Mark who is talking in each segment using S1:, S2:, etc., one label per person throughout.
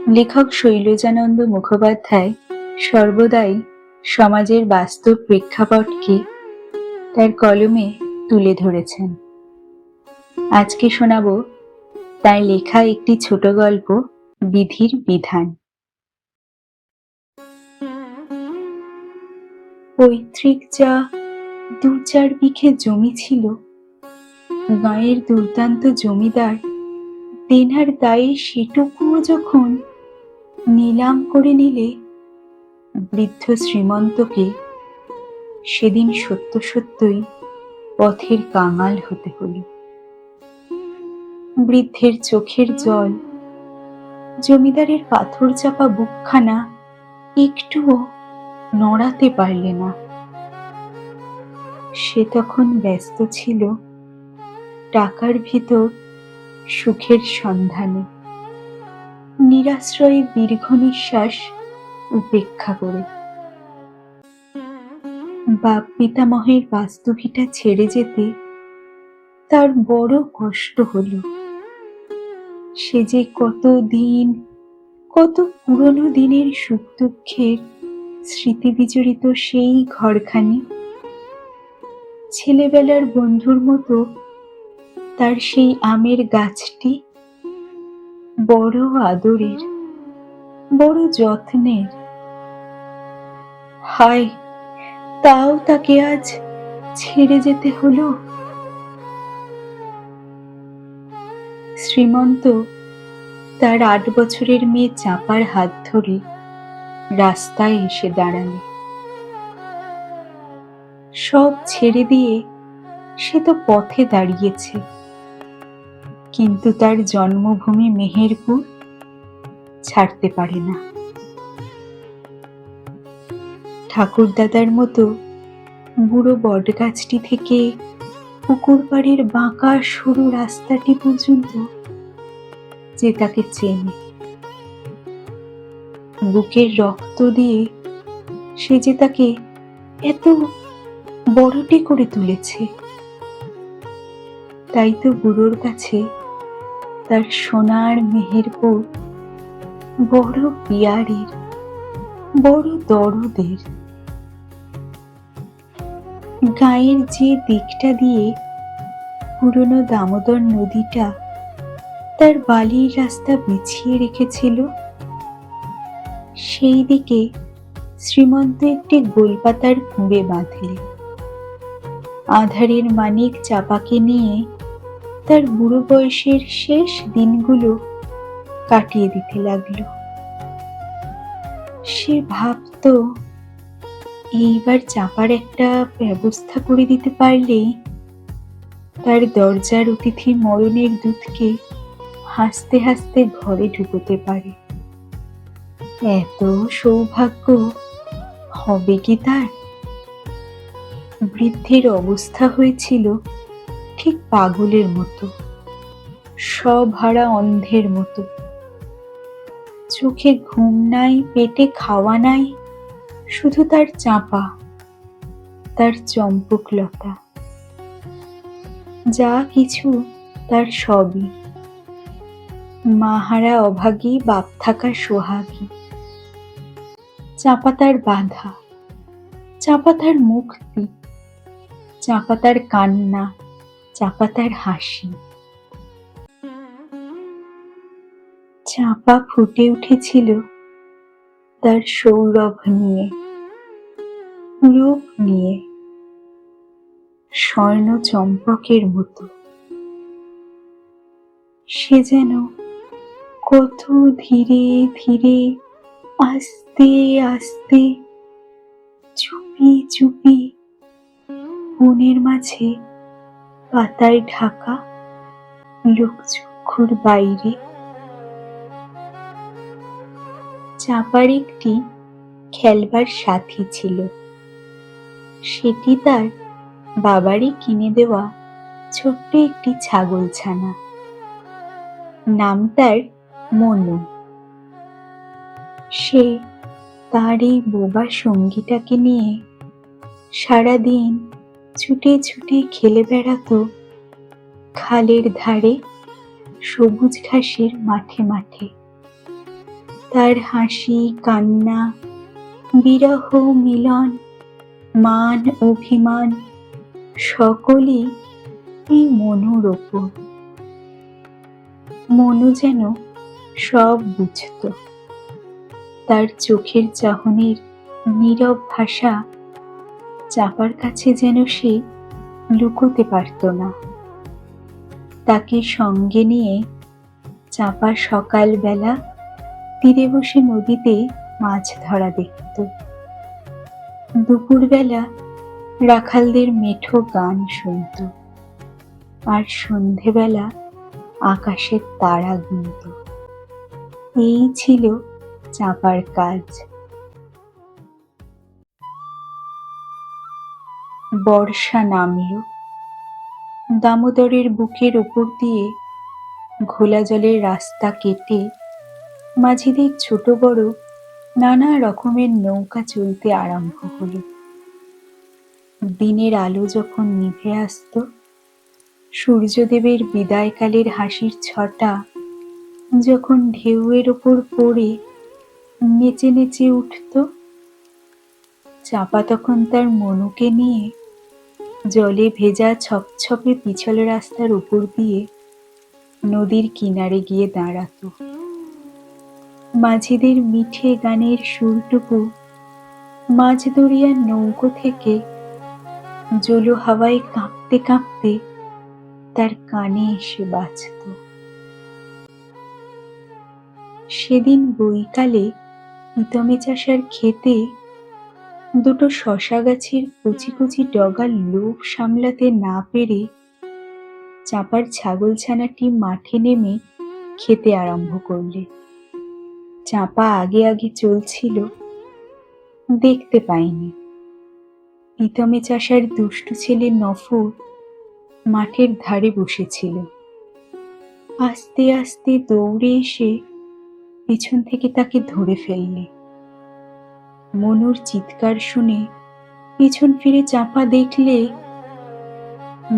S1: লেখক শৈলজানন্দ মুখোপাধ্যায় সর্বদাই সমাজের বাস্তব প্রেক্ষাপটকে তার কলমে তুলে ধরেছেন। আজকে শোনাব তার লেখা একটি ছোট গল্প, বিধির বিধান। পৈতৃক যা ২-৪ বিঘে জমি ছিল, গাঁয়ের দুর্দান্ত জমিদার দেনার দায়ে সেটুকুও যখন নিলাম করে নিলে, বৃদ্ধ শ্রীমন্তকে সেদিন সত্য সত্যই পথের কাঙাল হতে হল। বৃদ্ধের চোখের জল জমিদারের পাথর চাপা বুকখানা একটুও নড়াতে পারলে না। সে তখন ব্যস্ত ছিল টাকার ভিতর সুখের সন্ধানে, নিরাশ্রয়ে দীর্ঘ নিঃশ্বাস উপেক্ষা করে। বাপ পিতামহের বাস্তুভিটা ছেড়ে যেতে তার বড় কষ্ট হল। সে যে কত পুরনো দিনের সুখ দুঃখের স্মৃতি বিজড়িত সেই ঘরখানি, ছেলেবেলার বন্ধুর মতো তার সেই আমের গাছটি বড় আদরের, বড় যত্নের। হায়, তাও তাকে আজ ছেড়ে যেতে হলো। শ্রীমন্ত তার ৮ বছরের মেয়ে চাঁপার হাত ধরে রাস্তায় এসে দাঁড়ালে। সব ছেড়ে দিয়ে সে তো পথে দাঁড়িয়েছে, কিন্তু তার জন্মভূমি মেহেরপুর ছাড়তে পারে না। ঠাকুরদাদার মতো বুড়ো বটগাছটি থেকে পুকুর পাড়ের বাঁকা সরু রাস্তাটি পর্যন্ত যে তাকে চেনে, বুকের রক্ত দিয়ে সে যে তাকে এত বড়টি করে তুলেছে, তাই তো বুড়োর কাছে তার সোনার মেহেরপুর বড় পিয়ারের, বড় দরদের। গায়ের যে দিকটা দিয়ে পুরনো দামোদর নদীটা তার বালির রাস্তা বিছিয়ে রেখেছিল, সেই দিকে শ্রীমন্ত একটি গোলপাতার কুঁড়ে বাঁধলে। আধারের মানিক চাপাকে নিয়ে তার বুড়ো বয়সের শেষ দিনগুলো কাটিয়ে দিতে লাগলো। সে ভাবতো, এইবার চাপার একটা ব্যবস্থা করে দিতে পারলেই তার দরজার অতিথি মরণের দূতকে হাসতে হাসতে ঘরে ঢুকতে পারে। এত সৌভাগ্য হবে কি তার? বৃদ্ধের অবস্থা হয়েছিল ঠিক পাগলের মতো, সবহারা অন্ধের মতো। চোখে ঘুম নাই, পেটে খাওয়া নাই, শুধু তার চাঁপা, তার চম্পকলতা, যা কিছু তার সবই। মাহারা অভাগী, বাপ থাকা সোহাগী। চাঁপা তার বাঁধা, চাঁপা তার মুক্তি, চাঁপা তার কান্না, চাঁপা তার হাসি। চাঁপা ফুটে উঠেছিল তার সৌরভ নিয়ে, রূপ নিয়ে, স্বর্ণ চম্পকের মতো। সে যেন কত ধীরে ধীরে, আস্তে আস্তে, চুপি চুপি বনের মাঝে পাতায় ঢাকা লোকচক্ষুর বাইরে। চাঁপার একটি খেলবার সাথী ছিল, সেটি তার বাবারই কিনে দেওয়া ছোট্ট একটি ছাগলছানা। নাম তার মনু। সে তার এই বোবা সঙ্গীটাকে নিয়ে সারাদিন ছুটে ছুটে খেলে বেড়াতো খালের ধারে, সবুজ ঘাসের মাঠে মাঠে। তার হাসি, কান্না, বিরহ, মিলন, মান, অভিমান সকলই এই মনুর ওপর। মনু যেন সব বুঝত। তার চোখের চাহনির নীরব ভাষা চাপার কাছে যেন সে লুকোতে পারত না। তাকে সঙ্গে নিয়ে চাপা সকালবেলা তীরে বসে নদীতে মাছ ধরা দেখত। দুপুরবেলা রাখালদের মেঠো গান শুনত, আর সন্ধেবেলা আকাশের তারা গুনত। এই ছিল চাপার কাজ। বর্ষা নামল। দামোদরের বুকের ওপর দিয়ে ঘোলা জলের রাস্তা কেটে মাঝিদের ছোট বড় নানা রকমের নৌকা চলতে আরম্ভ হলো। দিনের আলো যখন নিভে আসত, সূর্যদেবের বিদায়কালের হাসির ছটা যখন ঢেউয়ের ওপর পড়ে নেচে নেচে উঠত, চাপা তখন তার মনুকে নিয়ে জলে ভেজা ছপছপে পিছল রাস্তার উপর দিয়ে নদীর কিনারে গিয়ে দাঁড়াত। মাঝিদের মিঠে গানের সুরটুকু মাঝ দরিয়ার নৌকো থেকে জলো হাওয়ায় কাঁপতে কাঁপতে তার কানে এসে বাজত। সেদিন বৈকালে প্রীতমে চাষার ক্ষেতে দুটো শশা গাছের কচি কচি ডগার লোভ সামলাতে না পেরে চাপার ছাগলছানাটি মাঠে নেমে খেতে আরম্ভ করলে। চাপা আগে আগে চলছিল, দেখতে পায়নি। প্রীতমে চাষার দুষ্টু ছেলে নফর মাঠের ধারে বসেছিল। আস্তে আস্তে দৌড়ে এসে পিছন থেকে তাকে ধরে ফেললে। মনুর চিৎকার শুনে পিছন ফিরে চাপা দেখলে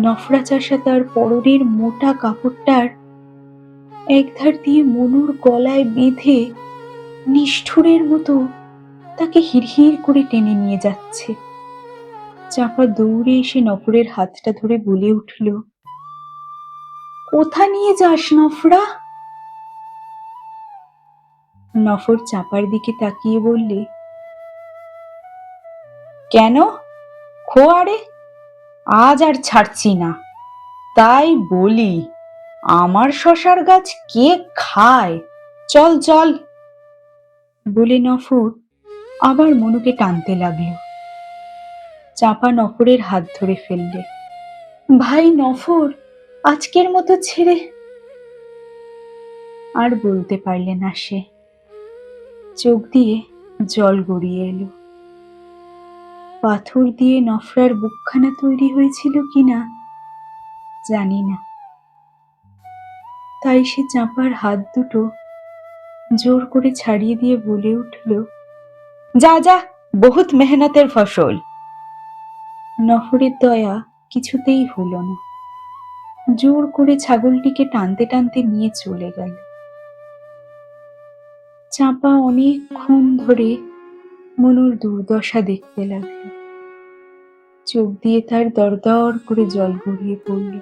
S1: নফরা চাষা তার পরনের মোটা কাপড়টার একধার দিয়ে মনুর গলায় বেঁধে নিষ্ঠুরের মতো তাকে হিড়হিড় করে টেনে নিয়ে যাচ্ছে। চাপা দৌড়ে এসে নফরের হাতটা ধরে বলে উঠল, কোথা নিয়ে যাস নফরা? নফর চাপার দিকে তাকিয়ে বললে, কেন খোয়ারে, আজ আর ছাড়ছি না। তাই বলি, আমার শশার গাছ কে খায়? চল চল। বলে নফর আবার মনুকে টানতে লাগলো। চাপা নফরের হাত ধরে ফেললে। ভাই নফর, আজকের মতো ছেড়ে। আর বলতে পারলে না সে। চোখ দিয়ে জল গড়িয়ে এলো। পাথর দিয়ে নফরার বুকখানা তৈরি হয়েছিল কিনা জানি না। তাই সে চাপার হাত দুটো জোর করে ছাড়িয়ে দিয়ে বলে উঠল, যা যা, বহুত মেহনতের ফসল। নফরের দয়া কিছুতেই হলো না। জোর করে ছাগলটিকে টানতে টানতে নিয়ে চলে গেল। চাপা অনেকক্ষণ ধরে মনুর দুর্দশা দেখতে লাগলো। চোখ দিয়ে তার দরদর করে জল গড়িয়ে পড়ল।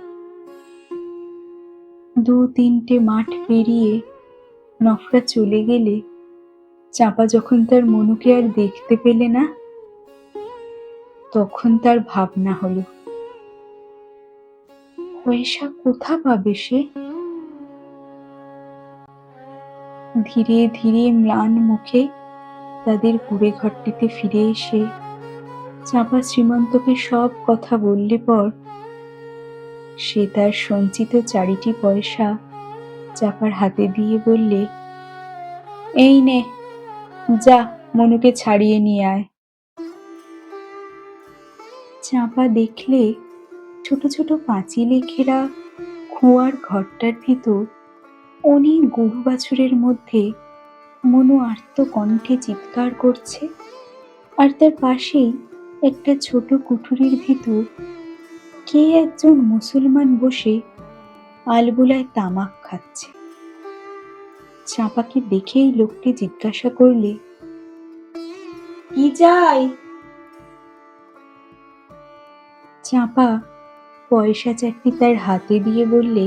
S1: 2-3টে মাঠ পেরিয়ে নফরা চলে গেলে চাপা যখন তার মনুকে আর দেখতে পেলে না, তখন তার ভাবনা হলো, পয়সা কোথা পাবে সে? ধীরে ধীরে ম্লান মুখে তাদের কুড়ে ঘরটিতে ফিরে এসে চাপা শ্রীমন্তকে সব কথা বললে পর সে তার সঞ্চিত 4টি পয়সা চাপার হাতে দিয়ে বললে, এই নে, যা মনুকে ছাড়িয়ে নিয়ে আয়। চাপা দেখলে ছোট ছোট পাঁচিলে ঘেরা খোয়ার ঘরটার ভিতর অনেক গরু বাছুরের মধ্যে মনু আর্ত কণ্ঠে চিৎকার করছে, আর তার পাশেই একটা ছোট কুঠুরির ভিতর কে একজন মুসলমান বসে আলবোলায় তামাক খাচ্ছে। চাঁপাকে দেখেই লোকটি জিজ্ঞাসা করলে, কি চাই? চাঁপা পয়সা চারটি তার হাতে দিয়ে বললে,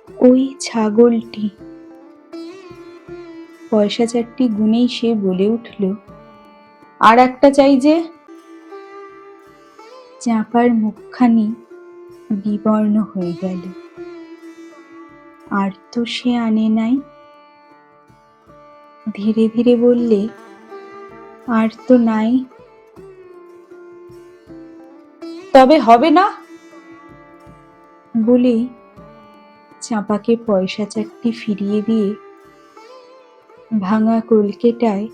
S1: ওই ছাগলটি। পয়সা চারটি গুনেই সে বলে উঠল, আর একটা চাই যে। চাঁপার মুখখানি বিবর্ণ হয়ে গেল। আর তো সে আনে নাই। ধীরে ধীরে বললে, আর তো নাই। তবে হবে না বলেই চাঁপাকে পয়সা চারটি ফিরিয়ে দিয়ে ভাঙা কলকেটায়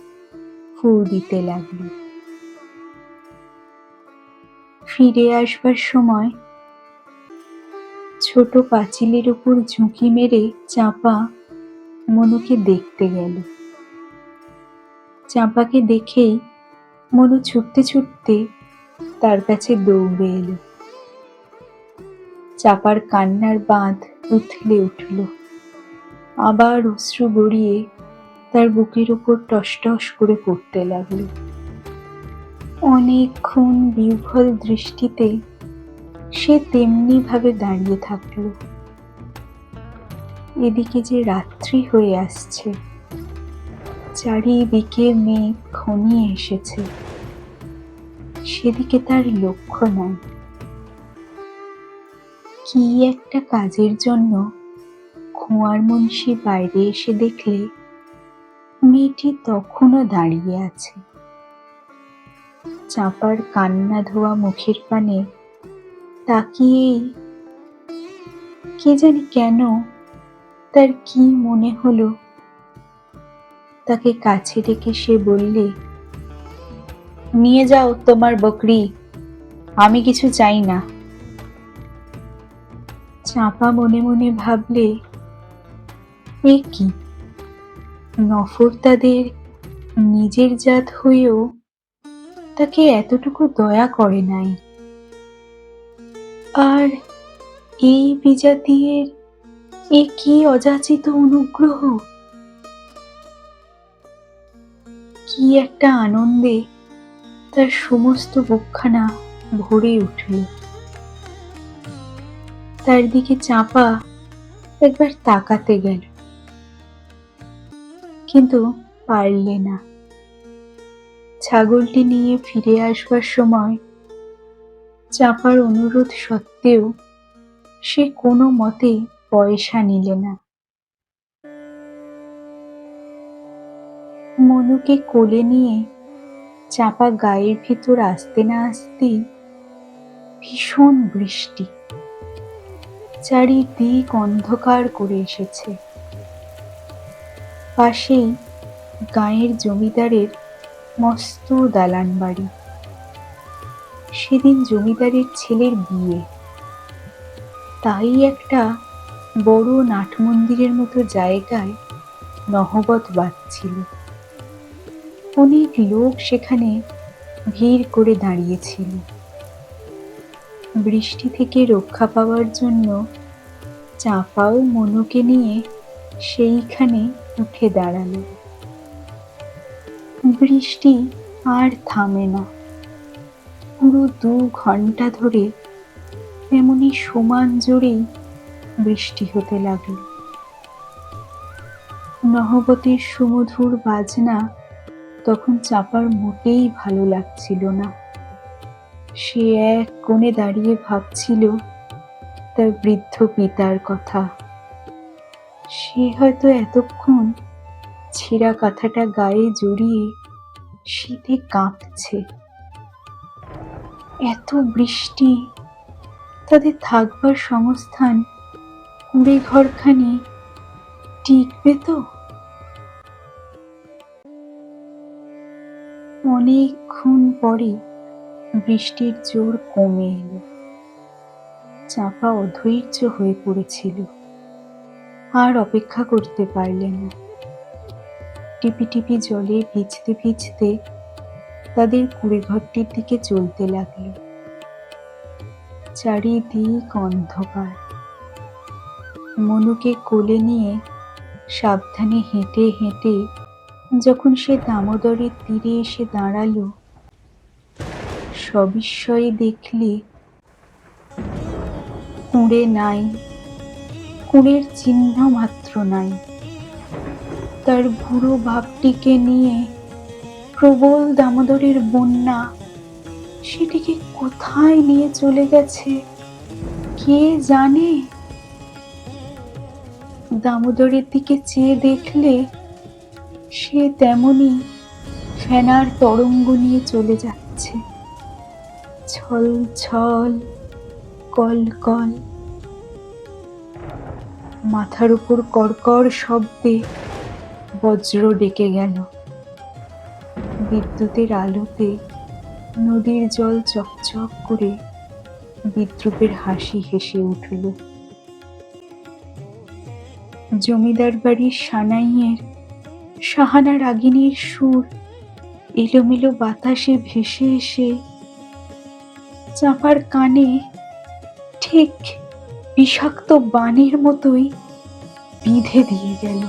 S1: ফু দিতে লাগলো। ফিরে আসবার সময় ছোট পাঁচিলের উপর ঝুঁকি মেরে চাঁপা মনুকে দেখতে গেল। চাঁপাকে দেখেই মনু ছুটতে ছুটতে তার কাছে দৌড়ে এলো। চাঁপার কান্নার বাঁধ উথলে উঠল। আবার অশ্রু গড়িয়ে তার বুকের উপর টসটস করে পড়তে লাগলো। অনেকক্ষণ বিহ্বল দৃষ্টিতে সে তেমনি ভাবে দাঁড়িয়ে থাকল। এদিকে যে রাত্রি হয়ে আসছে, চারিদিকে মেঘ ঘনিয়ে এসেছে, সেদিকে তার লক্ষ্য নাই। কি একটা কাজের জন্য খোঁয়ার মুন্সি বাইরে এসে দেখলে মেয়েটি তখনও দাঁড়িয়ে আছে। চাঁপার কান্না ধোয়া মুখের পানে তাকিয়েই কে জানি কেন তার কি মনে হলো, তাকে কাছে ডেকে সে বললে, নিয়ে যাও তোমার বকরি, আমি কিছু চাই না। চাঁপা মনে মনে ভাবলে, এ কি, নফর তাদের নিজের জাত হয়েও তাকে এতটুকু দয়া করে নাই। আর এই বিজাতির এ কি অযাচিত অনুগ্রহ! কি একটা আনন্দে তার সমস্ত বুকখানা ভরে উঠল। তার দিকে চাঁপা একবার তাকাতে গেল, কিন্তু পারলে না। ছাগলটি নিয়ে ফিরে আসবার সময় চাঁপার অনুরোধ সত্ত্বেও সে কোনো মতে পয়সা নিলে না। মনুকে কোলে নিয়ে চাঁপা গায়ের ভিতর আসতে না আসতেই ভীষণ বৃষ্টি, চারিদিক অন্ধকার করে এসেছে। পাশেই গাঁয়ের জমিদারের মস্ত দালান বাড়ি। সেদিন জমিদারের ছেলের বিয়ে, তাই একটা বড় নাট মন্দিরের মতো জায়গায় নহবত বাজছিল। অনেক লোক সেখানে ভিড় করে দাঁড়িয়েছিল। বৃষ্টি থেকে রক্ষা পাওয়ার জন্য চাঁপাও মনুকে নিয়ে সেইখানে উঠে দাঁড়ালো। বৃষ্টি আর থামে না। পুরো 2 ঘন্টা ধরে এমনি সমান জোরেই বৃষ্টি হতে লাগল। নহবতের সুমধুর বাজনা তখন চাঁপার মোটেই ভালো লাগছিল না। সে এক কোণে দাঁড়িয়ে ভাবছিল তার বৃদ্ধ পিতার কথা। সে হয়তো এতক্ষণ ছেঁড়া কাঁথাটা গায়ে জড়িয়ে শীতে কাঁপছে। এত বৃষ্টি, তাদের থাকবার সংস্থান কুঁড়ে ঘরখানি টিকবে তো? অনেকক্ষণ পরে বৃষ্টির জোর কমে এলো। চাঁপা অধৈর্য হয়ে পড়েছিল, আর অপেক্ষা করতে পারলে না। টিপি টিপি জলে ভিজতে ভিজতে তাদের কুঁড়ে ঘরটির দিকে চলতে লাগল। চারিদিক অন্ধকার। মনুকে কোলে নিয়ে সাবধানে হেঁটে হেঁটে যখন সে দামোদরের তীরে এসে দাঁড়ালো, সবিস্ময়ে দেখলে কুঁড়ে নাই, কুঁড়ের চিহ্ন মাত্র নাই। তার বুড়ো ভাবটিকে নিয়ে প্রবল দামোদরের বন্যা সেটিকে কোথায় নিয়ে চলে গেছে কে জানে। দামোদরের দিকে চেয়ে দেখলে সে তেমনি ফেনার তরঙ্গ নিয়ে চলে যাচ্ছে, ছল ছল, কল কল। মাথার উপর কড়কড় শব্দে বজ্র ডেকে গেল। বিদ্যুতের আলোতে নদীর জল চকচক করে বিদ্রূপের হাসি হেসে উঠল। জমিদার বাড়ির সানাইয়ের সাহানা রাগিনীর সুর এলোমেলো বাতাসে ভেসে এসে চাঁপার কানে ঠিক বিষাক্ত বাণের মতোই বিঁধে দিয়ে গেল।